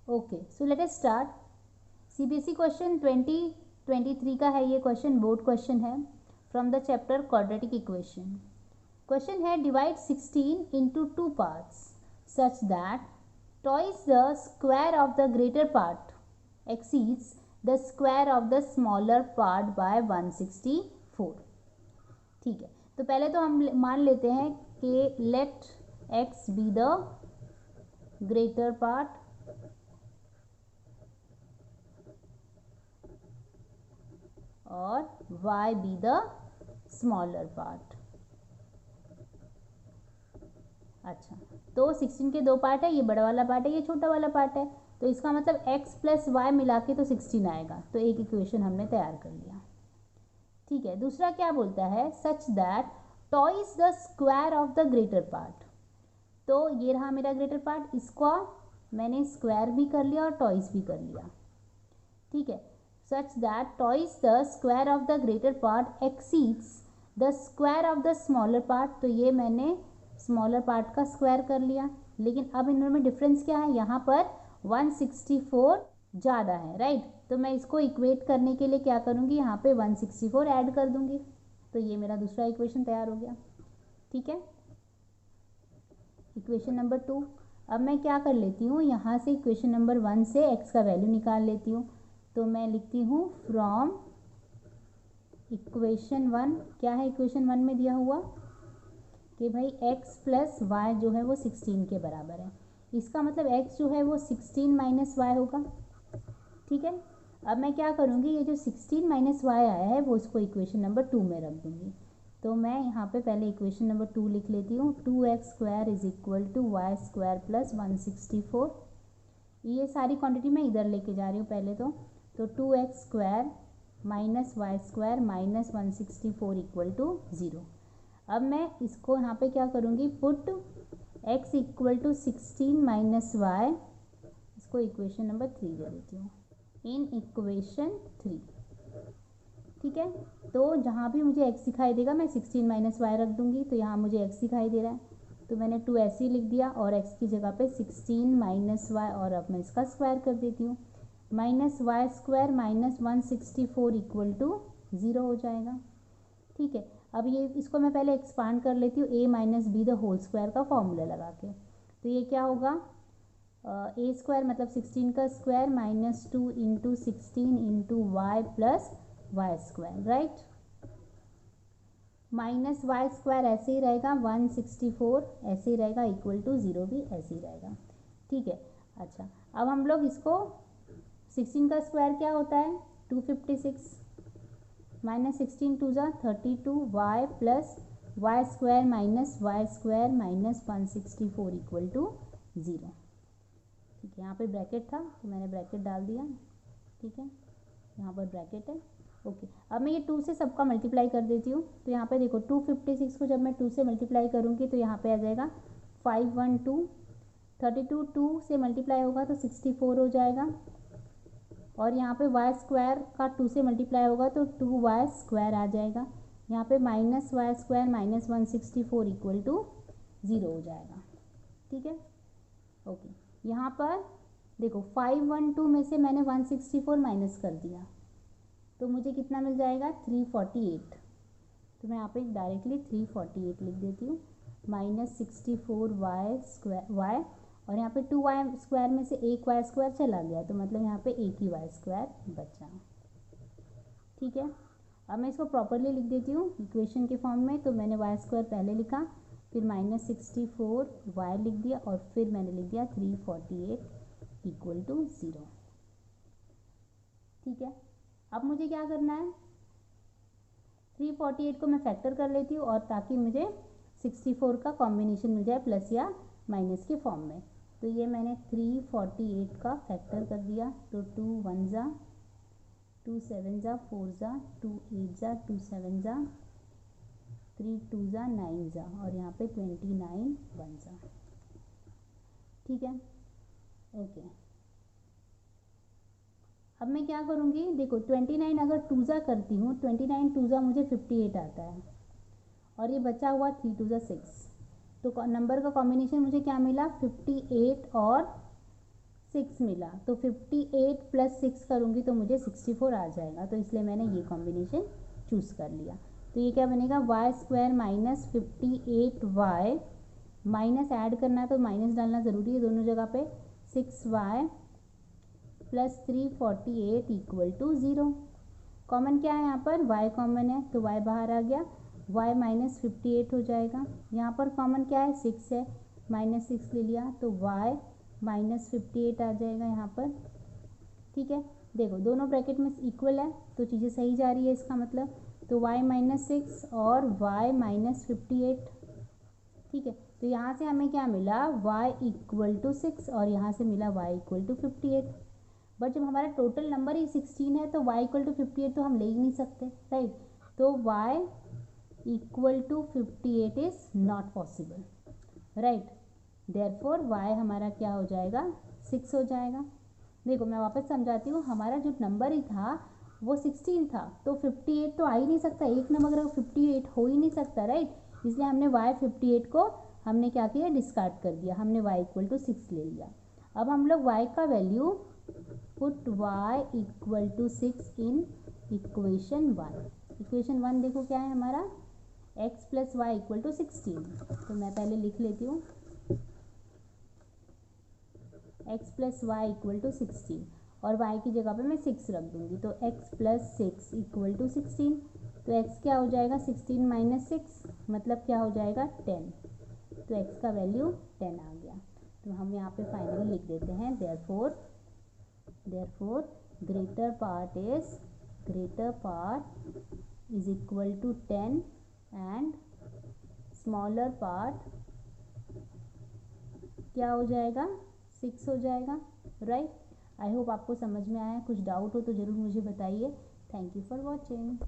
Okay, so let us start. CBSE question 2023 का है ये क्वेश्चन, बोर्ड क्वेश्चन है from the chapter quadratic equation. Question है divide 16 into 2 parts such that twice the square of the greater part exceeds the square of the smaller part by 164। ठीक है, तो पहले तो हम मान लेते हैं कि let x be the greater part और y be the smaller part. अच्छा, तो 16 के दो पार्ट है, ये बड़ा वाला पार्ट है, ये छोटा वाला पार्ट है, तो इसका मतलब x प्लस वाई मिला के तो 16 आएगा। तो एक इक्वेशन हमने तैयार कर लिया। ठीक है, दूसरा क्या बोलता है, such that twice the square of the greater part. तो ये रहा मेरा ग्रेटर पार्ट, इसको मैंने स्क्वायर भी कर लिया और टॉइस भी कर लिया। ठीक है, such that twice the square of the greater part exceeds the square of the smaller part। तो ये मैंने स्मॉलर पार्ट का स्क्वायर कर लिया, लेकिन अब इनमें में डिफरेंस क्या है, यहाँ पर 164 ज़्यादा है, राइट। तो मैं इसको इक्वेट करने के लिए क्या करूँगी, यहाँ पे 164 ऐड कर दूँगी, तो ये मेरा दूसरा इक्वेशन तैयार हो गया। ठीक है, इक्वेशन नंबर 2। अब मैं क्या कर लेती हूँ, यहाँ से इक्वेशन नंबर 1 से x का वैल्यू निकाल लेती हूँ। तो मैं लिखती हूँ फ्रॉम इक्वेशन 1, क्या है इक्वेशन 1 में दिया हुआ कि भाई x प्लस वाई जो है वो 16 के बराबर है। इसका मतलब x जो है वो 16 माइनस वाई होगा। ठीक है, अब मैं क्या करूँगी, ये जो 16 माइनस वाई आया है वो उसको इक्वेशन नंबर 2 में रख दूँगी। तो मैं यहाँ पे पहले इक्वेशन नंबर 2 लिख लेती हूँ, 2x square is equal to Y square plus 164। ये सारी क्वांटिटी मैं इधर लेके जा रही हूँ पहले तो 2x square minus Y square minus 164 equal to 0। अब मैं इसको यहाँ पे क्या करूँगी, put x equal to 16 minus Y, इसको इक्वेशन नंबर 3 दे देती हूँ, इन इक्वेशन 3। ठीक है, तो जहाँ भी मुझे x दिखाई देगा मैं 16 माइनस वाई रख दूँगी, तो यहाँ मुझे x दिखाई दे रहा है तो मैंने 2 ऐसे ही लिख दिया और x की जगह पे 16 माइनस वाई, और अब मैं इसका स्क्वायर कर देती हूँ, minus Y square minus 164 equal to 0 हो जाएगा। ठीक है, अब ये इसको मैं पहले एक्सपांड कर लेती हूँ a minus B the whole square का फॉर्मूला लगा के। तो ये क्या होगा, ए स्क्वायर मतलब 16 का square minus 2 into 16 into Y plus Y square, right. Minus Y square ऐसे ही रहेगा, 164 ऐसे ही रहेगा, इक्वल टू 0 भी ऐसे ही रहेगा। ठीक है, अच्छा अब हम लोग इसको 16 का स्क्वायर क्या होता है, 256 माइनस 16 टू ज़ा 32 Y plus Y square minus Y square minus 164 equal to 0। ठीक है, यहाँ पे ब्रैकेट था तो मैंने ब्रैकेट डाल दिया। ठीक है, यहाँ पर ब्रैकेट है। ओके, अब मैं ये 2 से सबका मल्टीप्लाई कर देती हूँ। तो यहाँ पे देखो 256 को जब मैं 2 से मल्टीप्लाई करूँगी तो यहाँ पे आ जाएगा 512, 32 2 से मल्टीप्लाई होगा तो 64 हो जाएगा, और यहाँ पे वाई स्क्वायर का 2 से मल्टीप्लाई होगा तो 2 वाई स्क्वायर आ जाएगा। यहाँ पे minus Y square minus 164 equal to 0 हो जाएगा। ठीक है, ओके, यहाँ पर देखो 512 में से मैंने 164 माइनस कर दिया तो मुझे कितना मिल जाएगा, 348। तो मैं यहाँ पे डायरेक्टली 348 लिख देती हूँ, माइनस 64 वाई स्क्वायर वाई, और यहाँ पे 2 वाई स्क्वायर में से एक वाई स्क्वायर चला गया तो मतलब यहाँ पे एक ही वाई स्क्वायर बचा। ठीक है, अब मैं इसको प्रॉपरली लिख देती हूँ इक्वेशन के फॉर्म में। तो मैंने वाई स्क्वायर पहले लिखा, फिर माइनस 64 वाई लिख दिया, और फिर मैंने लिख दिया 348 इक्वल टू 0। ठीक है, अब मुझे क्या करना है, 348 को मैं फैक्टर कर लेती हूँ और ताकि मुझे 64 का कॉम्बिनेशन मिल जाए प्लस या माइनस के फॉर्म में। तो ये मैंने 348 का फैक्टर कर दिया, तो 2 1 ज़ा 2 7 ज़ा 4 ज़ा 2 8 ज़ा 2 7 ज़ा 3 2 ज़ा 9 ज़ा, और यहाँ पे 29 1 ज़ा। ठीक है, ओके, अब मैं क्या करूँगी, देखो 29 अगर 2 ज़ा करती हूँ, 29 2 ज़ा मुझे 58 आता है, और ये बचा हुआ 3 2 ज़ा 6, तो नंबर का कॉम्बिनेशन मुझे क्या मिला, 58 और 6 मिला, तो 58 प्लस 6 करूँगी तो मुझे 64 आ जाएगा, तो इसलिए मैंने ये कॉम्बिनेशन चूज़ कर लिया। तो ये क्या बनेगा, Y square minus 58y, minus add करना है तो माइनस डालना ज़रूरी है दोनों जगह पे, 6y plus 348 equal to 0। Common क्या है यहाँ पर, y कॉमन है तो y बाहर आ गया, y माइनस 58 हो जाएगा। यहाँ पर कॉमन क्या है, 6 है, माइनस 6 ले लिया तो y माइनस 58 आ जाएगा यहाँ पर। ठीक है, देखो दोनों ब्रैकेट में इक्वल है तो चीज़ें सही जा रही है इसका मतलब, तो y माइनस 6 और y माइनस 58। ठीक है, तो यहाँ से हमें क्या मिला, y इक्वल टू 6 और यहाँ से मिला y इक्वल टू 58। बट जब हमारा टोटल नंबर ही 16 है तो y इक्वल टू 58 तो हम ले ही नहीं सकते, राइट। तो y equal to 58 is not possible, right. Therefore y हमारा क्या हो जाएगा, 6 हो जाएगा। देखो मैं वापस समझाती हूँ, हमारा जो नंबर ही था वो 16 था, तो 58 तो आ ही नहीं सकता, एक नंबर अगर 58 हो ही नहीं सकता, राइट। इसलिए हमने y 58 को हमने क्या किया, डिस्कार्ड कर दिया, हमने y इक्वल टू 6 ले लिया। अब हम लोग y का value put y equal to 6 in equation 1। Equation 1 देखो क्या है हमारा, x plus Y equal to 16। तो मैं पहले लिख लेती हूँ, x plus Y equal to 16 और y की जगह पे मैं 6 रख दूँगी, तो x प्लस 6 इक्वल टू 16। तो x क्या हो जाएगा, 16 माइनस 6 मतलब क्या हो जाएगा, 10। तो x का वैल्यू 10 आ गया। तो हम यहाँ पे फाइनली लिख देते हैं, therefore greater part is equal to 10 and smaller part क्या हो जाएगा, 6 हो जाएगा, राइट। आई होप आपको समझ में आया, कुछ डाउट हो तो ज़रूर मुझे बताइए। Thank you for watching.